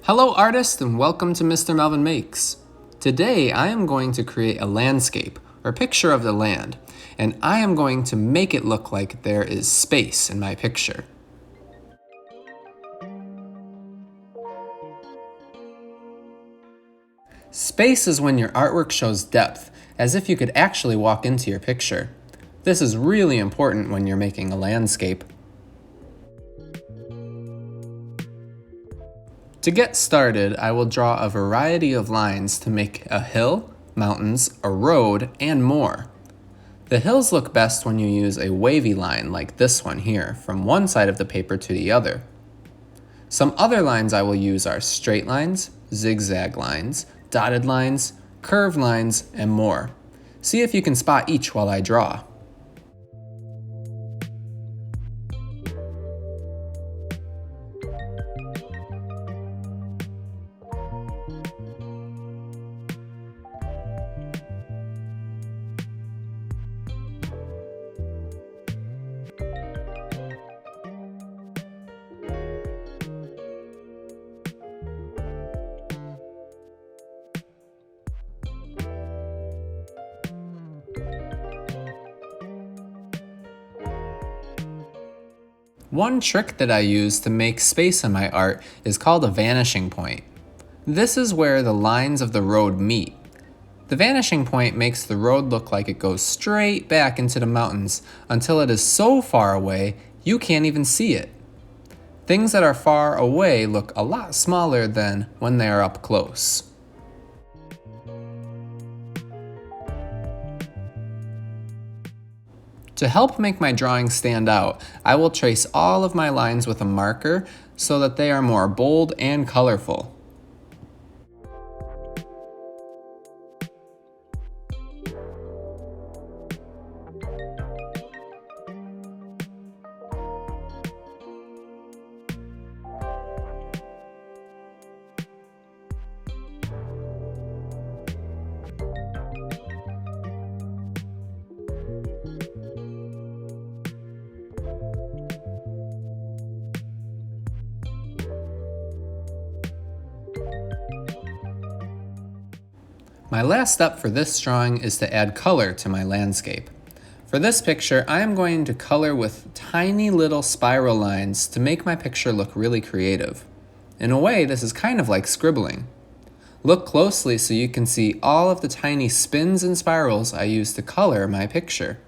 Hello artists and welcome to Mr. Melvin Makes. Today I am going to create a landscape or picture of the land, and I am going to make it look like there is space in my picture. Space is when your artwork shows depth, as if you could actually walk into your picture. This is really important when you're making a landscape. To get started, I will draw a variety of lines to make a hill, mountains, a road, and more. The hills look best when you use a wavy line like this one here, from one side of the paper to the other. Some other lines I will use are straight lines, zigzag lines, dotted lines, curved lines, and more. See if you can spot each while I draw. One trick that I use to make space in my art is called a vanishing point. This is where the lines of the road meet. The vanishing point makes the road look like it goes straight back into the mountains until it is so far away you can't even see it. Things that are far away look a lot smaller than when they are up close. To help make my drawing stand out, I will trace all of my lines with a marker so that they are more bold and colorful. My last step for this drawing is to add color to my landscape. For this picture, I am going to color with tiny little spiral lines to make my picture look really creative. In a way, this is kind of like scribbling. Look closely so you can see all of the tiny spins and spirals I use to color my picture.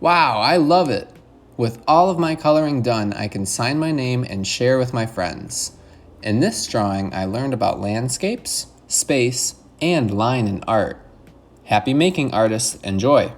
Wow, I love it! With all of my coloring done, I can sign my name and share with my friends. In this drawing, I learned about landscapes, space, and line in art. Happy making, artists! Enjoy!